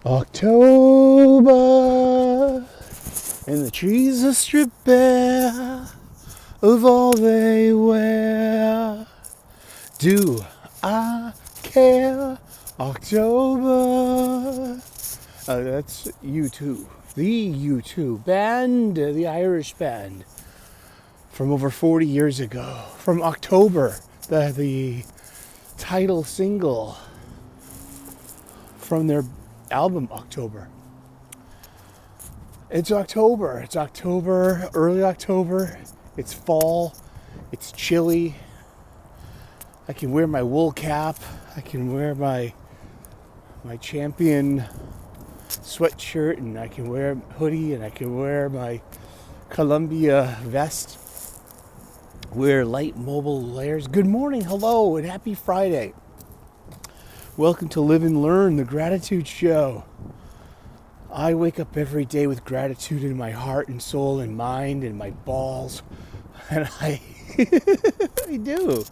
October, and the trees are stripped bare of all they wear. Do I care? October. That's U2. The U2 band, the Irish band from over 40 years ago. From October, the title single from their album October. It's October. It's October, early October. It's fall. It's chilly. I can wear my wool cap. I can wear my Champion sweatshirt, and I can wear a hoodie, and I can wear my Columbia vest. Wear light mobile layers. Good morning, hello, and happy Friday. Welcome to Live and Learn, the Gratitude Show. I wake up every day with gratitude in my heart and soul and mind and my balls. And I do.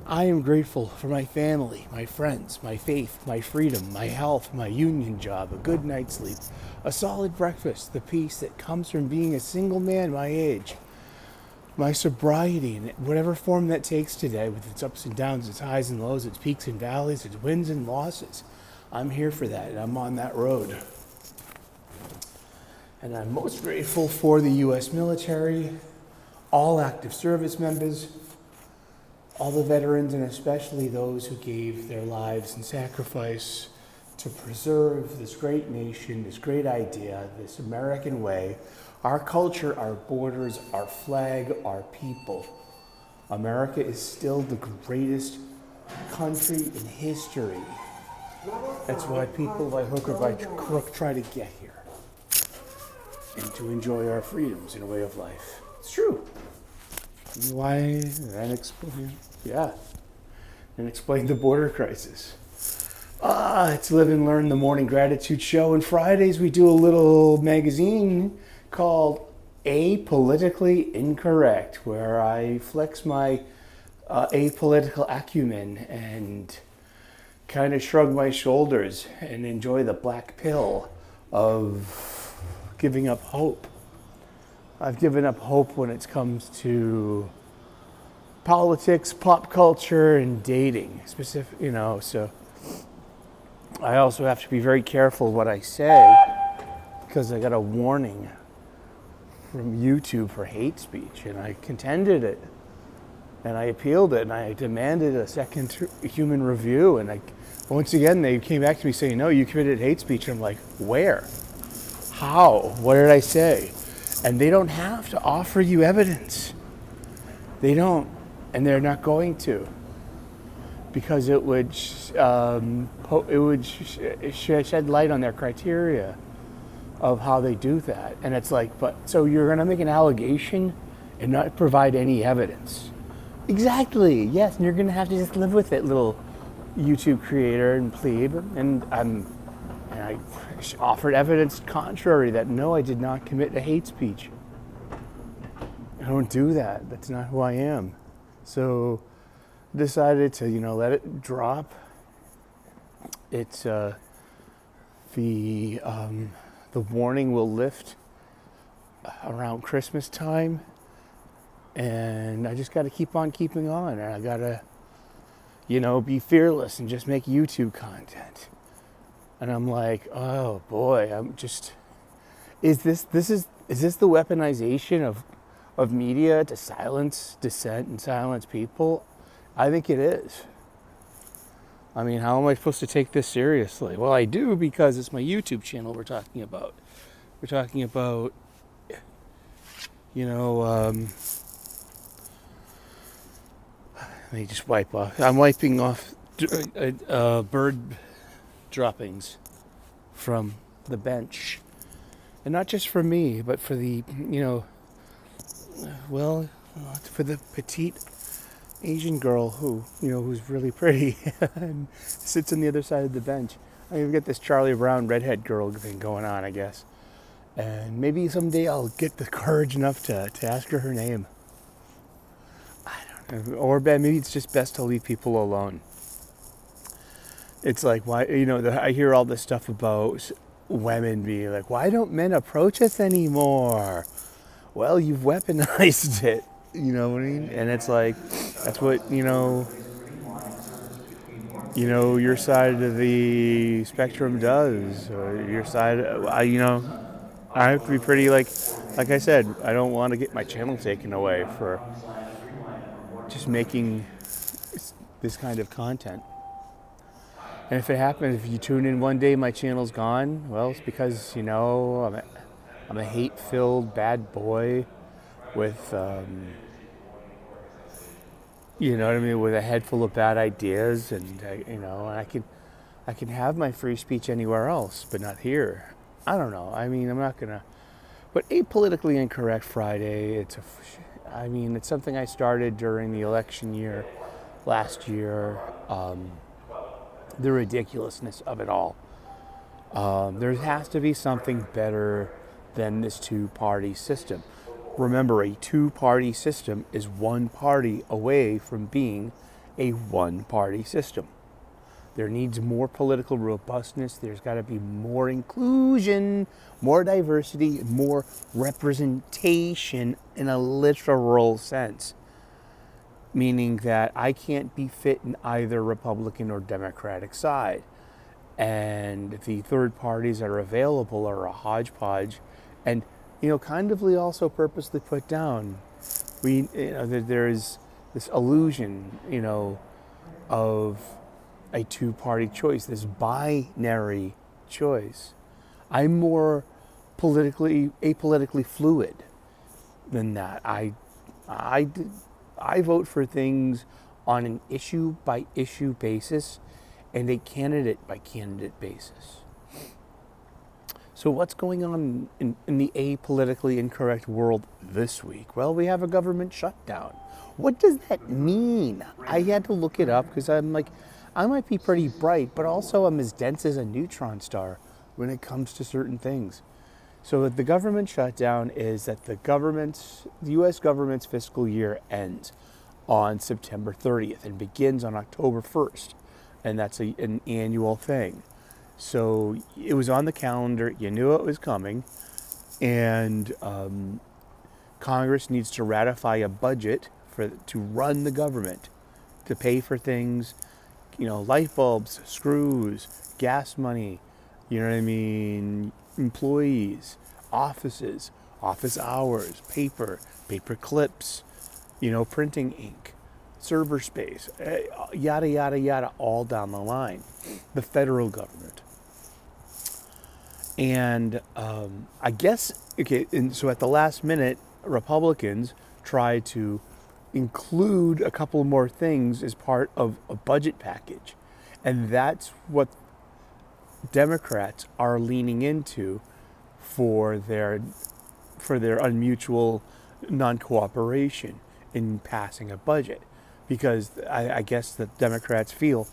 I am grateful for my family, my friends, my faith, my freedom, my health, my union job, a good night's sleep, a solid breakfast, the peace that comes from being a single man my age, my sobriety in whatever form that takes today, with its ups and downs, its highs and lows, its peaks and valleys, its wins and losses. I'm here for that, and I'm on that road. And I'm most grateful for the U.S. military, all active service members, all the veterans, and especially those who gave their lives in sacrifice to preserve this great nation, this great idea, this American way, our culture, our borders, our flag, our people. America is still the greatest country in history. That's why people by hook or by crook try to get here, and to enjoy our freedoms in a way of life. It's true. Why? And explain, and explain the border crisis. It's Live and Learn, the morning gratitude show. And Fridays we do a little magazine called Apolitically Incorrect, where I flex my apolitical acumen and kind of shrug my shoulders and enjoy the black pill of giving up hope. I've given up hope when it comes to politics, pop culture, and dating, so I also have to be very careful what I say, because I got a warning from YouTube for hate speech, and I contended it, and I appealed it, and I demanded a second human review, and once again they came back to me saying, no, you committed hate speech. And I'm like, where? How? What did I say? And they don't have to offer you evidence. They don't, and they're not going to, because it would shed light on their criteria of how they do that. And it's like, but so you're going to make an allegation and not provide any evidence? Exactly. Yes, and you're going to have to just live with it, little YouTube creator and plebe. And I offered evidence contrary that no, I did not commit a hate speech. I don't do that. That's not who I am. So decided to, let it drop. It's the warning will lift around Christmas time, and I just got to keep on keeping on, and I got to, be fearless and just make YouTube content. And I'm like, oh boy, is this the weaponization of media to silence dissent and silence people? I think it is. I mean, how am I supposed to take this seriously? Well, I do, because it's my YouTube channel we're talking about. We're talking about, let me just wipe off. I'm wiping off bird droppings from the bench. And not just for me, but for the, for the petite Asian girl who, who's really pretty and sits on the other side of the bench. I mean, we've got this Charlie Brown redhead girl thing going on, I guess. And maybe someday I'll get the courage enough to ask her name. I don't know. Or maybe it's just best to leave people alone. It's like, why, I hear all this stuff about women being like, why don't men approach us anymore? Well, you've weaponized it. You know what I mean? And it's like, that's what, your side of the spectrum does. Or your side, I have to be pretty like I said, I don't want to get my channel taken away for just making this kind of content. And if it happens, if you tune in one day, my channel's gone, well, it's because, I'm a hate-filled bad boy with, with a head full of bad ideas, and, I can have my free speech anywhere else, but not here. I don't know. I mean, I'm not going to, but Apolitically Incorrect Friday, it's something I started during the election year last year. The ridiculousness of it all. There has to be something better than this two-party system. Remember, a two-party system is one party away from being a one-party system. There needs more political robustness. There's got to be more inclusion, more diversity, more representation in a literal sense. Meaning that I can't be fit in either Republican or Democratic side. And the third parties that are available are a hodgepodge and, kindly also purposely put down. There's this illusion, of a two-party choice, this binary choice. I'm more apolitically fluid than that. I vote for things on an issue-by-issue basis and a candidate-by-candidate basis. So what's going on in the apolitically incorrect world this week? Well, we have a government shutdown. What does that mean? I had to look it up because I'm like, I might be pretty bright, but also I'm as dense as a neutron star when it comes to certain things. So the government shutdown is that the U.S. government's fiscal year ends on September 30th and begins on October 1st. And that's an annual thing. So it was on the calendar. You knew it was coming. And Congress needs to ratify a budget to run the government, to pay for things, light bulbs, screws, gas money, employees, offices, office hours, paper clips, printing ink, server space, yada, yada, yada, all down the line. The federal government. And I guess, and so at the last minute, Republicans tried to include a couple more things as part of a budget package. And that's what Democrats are leaning into for their unmutual non-cooperation in passing a budget. Because I guess the Democrats feel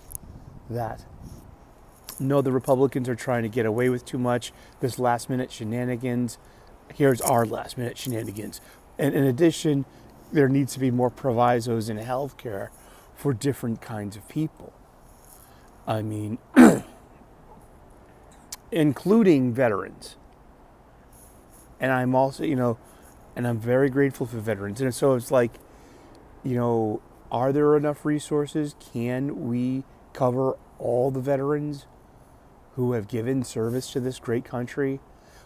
that, no, the Republicans are trying to get away with too much, this last-minute shenanigans. Here's our last-minute shenanigans. And in addition, there needs to be more provisos in healthcare for different kinds of people. I mean, including veterans. And I'm also, and I'm very grateful for veterans. And so it's like, are there enough resources? Can we cover all the veterans who have given service to this great country,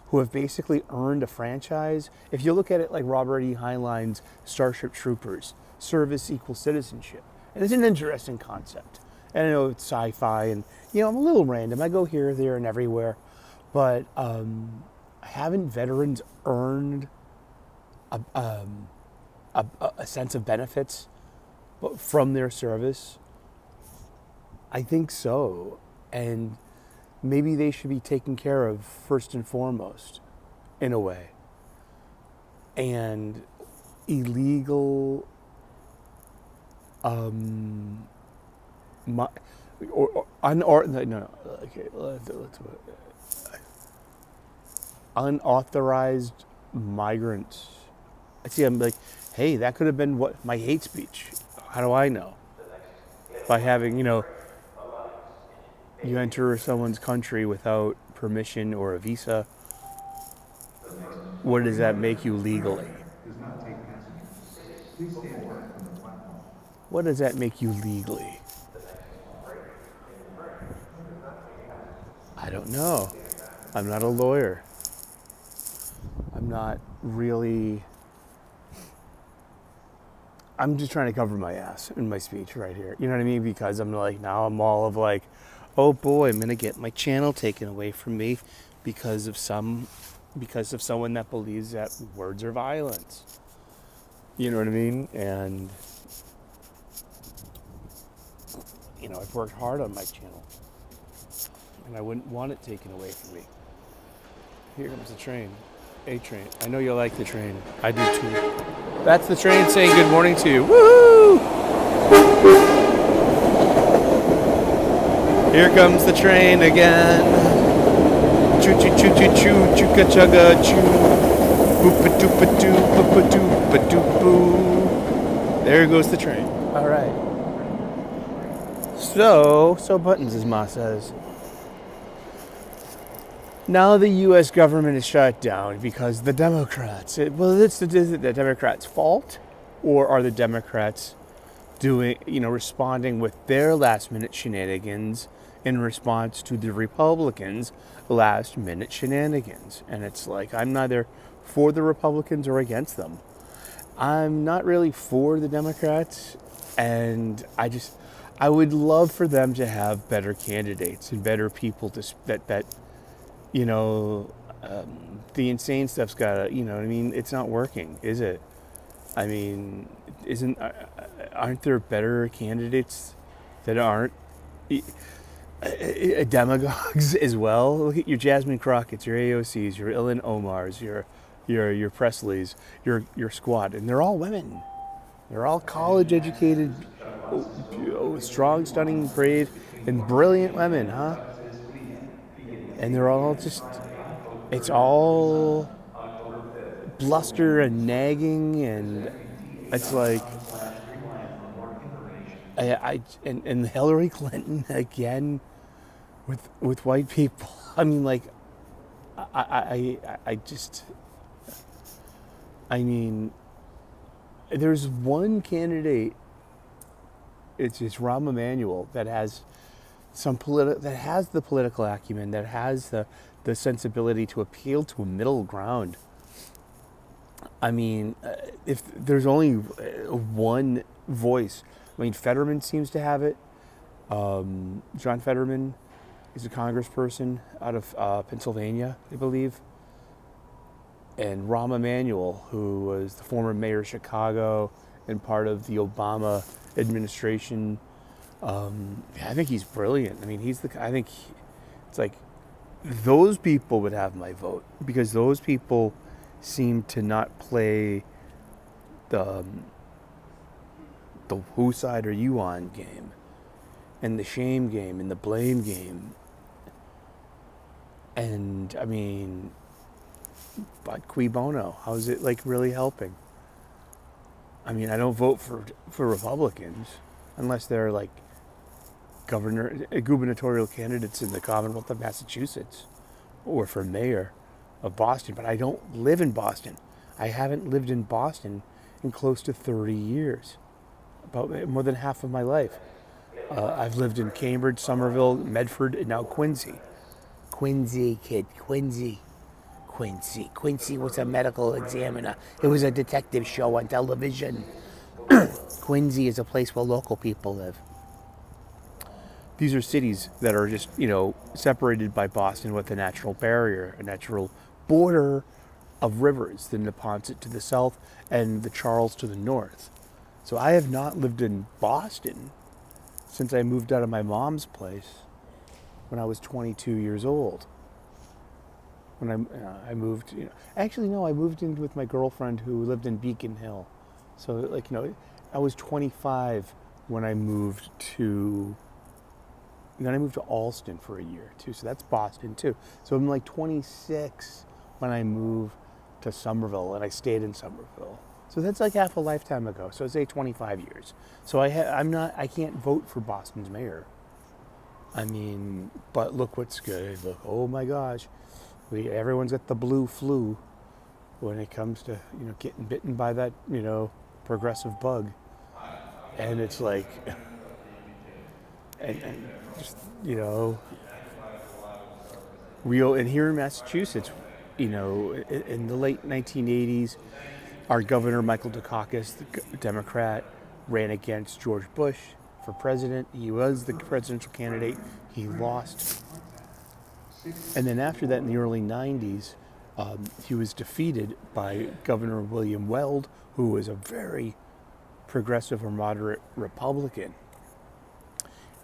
who have basically earned a franchise? If you look at it like Robert E. Heinlein's Starship Troopers, service equals citizenship. And it's an interesting concept. And I know it's sci-fi and, I'm a little random. I go here, there, and everywhere. But haven't veterans earned a sense of benefits from their service? I think so. And maybe they should be taken care of first and foremost, in a way. And illegal unauthorized migrants. I see. I'm like, hey, that could have been what my hate speech. How do I know? By having, You enter someone's country without permission or a visa. What does that make you legally? What does that make you legally? I don't know. I'm not a lawyer. I'm not really. I'm just trying to cover my ass in my speech right here. You know what I mean? Because I'm like, now I'm all of like, oh boy, I'm gonna get my channel taken away from me because of someone that believes that words are violence. You know what I mean? And I've worked hard on my channel, and I wouldn't want it taken away from me. Here comes the train. A train. I know you like the train. I do too. That's the train saying good morning to you. Woo! Here comes the train again. Choo choo choo choo choo chooka chugga choo. Boopa doopa doo boopa doopa doo boo. There goes the train. All right. So Buttons, as Ma says. Now the U.S. government is shut down because the Democrats. It's the Democrats' fault, or are the Democrats responding with their last-minute shenanigans in response to the Republicans' last-minute shenanigans? And it's like, I'm neither for the Republicans or against them. I'm not really for the Democrats, and I would love for them to have better candidates and better people that the insane stuff's got to, it's not working, is it? I mean, aren't there better candidates that aren't demagogues as well? Look at your Jasmine Crockett's, your AOC's, your Ilhan Omar's, your Presley's, your squad, and they're all women. They're all college-educated, strong, stunning, brave, and brilliant women, huh? And they're all it's all bluster and nagging, and it's like, and Hillary Clinton again with white people. I mean, like, there's one candidate. It's Rahm Emanuel that has that has the political acumen, that has the sensibility to appeal to a middle ground. I mean, if there's only one voice, I mean, Fetterman seems to have it. John Fetterman is a congressperson out of Pennsylvania, I believe. And Rahm Emanuel, who was the former mayor of Chicago and part of the Obama administration. I think he's brilliant. I mean, it's like those people would have my vote, because those people seem to not play the whose side are you on game, and the shame game, and the blame game. And I mean, but cui bono? How's it like really helping? I mean, I don't vote for Republicans unless they're like gubernatorial candidates in the Commonwealth of Massachusetts, or for mayor of Boston. But I don't live in Boston. I haven't lived in Boston in close to 30 years, about more than half of my life. I've lived in Cambridge, Somerville, Medford, and now Quincy. Quincy was a medical examiner. It was a detective show on television. Quincy is a place where local people live. These are cities that are just, separated by Boston with a natural barrier, a natural border of rivers, the Neponset to the south and the Charles to the north. So I have not lived in Boston since I moved out of my mom's place when I was 22 years old. When I moved, actually no, I moved in with my girlfriend who lived in Beacon Hill. So I was 25 when I moved to. And then I moved to Alston for a year too, so that's Boston too. So I'm like 26 when I moved to Somerville, and I stayed in Somerville. So that's like half a lifetime ago. So say 25 years. So I can't vote for Boston's mayor. I mean, but look what's good. Look, oh my gosh, everyone's got the blue flu when it comes to getting bitten by that progressive bug, and it's like, and just real. And here in Massachusetts, in the late 1980s, our governor Michael Dukakis, the Democrat, ran against George Bush for president. He was the presidential candidate. He lost. And then after that, in the early 90s, he was defeated by Governor William Weld, who was a very progressive or moderate Republican.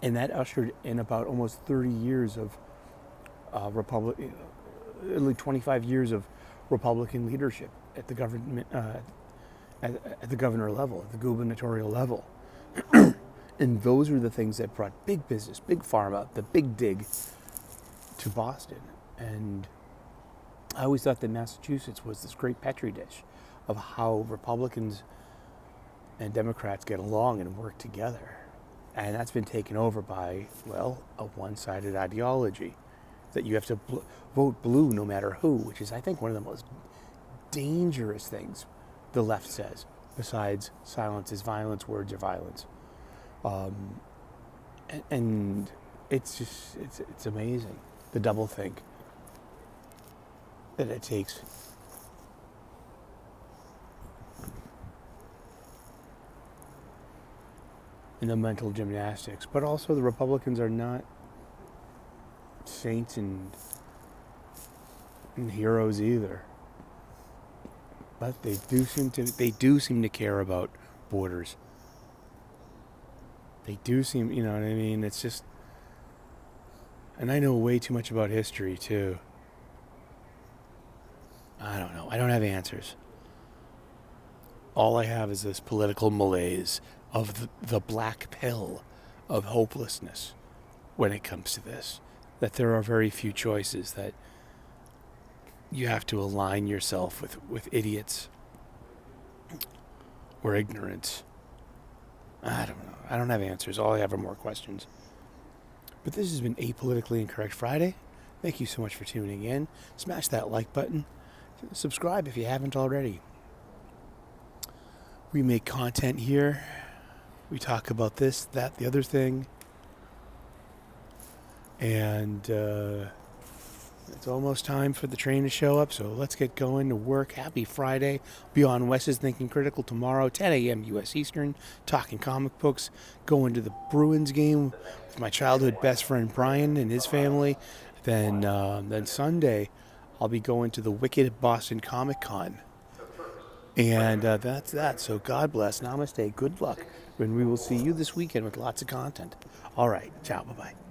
And that ushered in about almost 30 years of nearly 25 years of Republican leadership at the government, at the governor level, at the gubernatorial level. And those are the things that brought big business, big pharma, the big dig to Boston. And I always thought that Massachusetts was this great petri dish of how Republicans and Democrats get along and work together. And that's been taken over by, well, a one-sided ideology that you have to vote blue no matter who, which is, I think, one of the most dangerous things the left says, besides silence is violence, words are violence. And it's just, it's amazing, the doublethink that it takes. In the mental gymnastics. But also the Republicans are not saints and heroes either. But they do seem to care about borders. They do seem, you know what I mean? It's just, and I know way too much about history too. I don't know. I don't have answers. All I have is this political malaise of the black pill of hopelessness when it comes to this. That there are very few choices, that you have to align yourself with idiots or ignorance. I don't know. I don't have answers. All I have are more questions. But this has been Apolitically Incorrect Friday. Thank you so much for tuning in. Smash that like button. Subscribe if you haven't already. We make content here. We talk about this, that, the other thing. And it's almost time for the train to show up, so let's get going to work. Happy Friday. Be on Wes's Thinking Critical tomorrow, 10 a.m. U.S. Eastern, talking comic books. Going to the Bruins game with my childhood best friend Brian and his family. Then Sunday, I'll be going to the Wicked Boston Comic Con. And that's that. So God bless. Namaste. Good luck. And we will see you this weekend with lots of content. All right. Ciao. Bye-bye.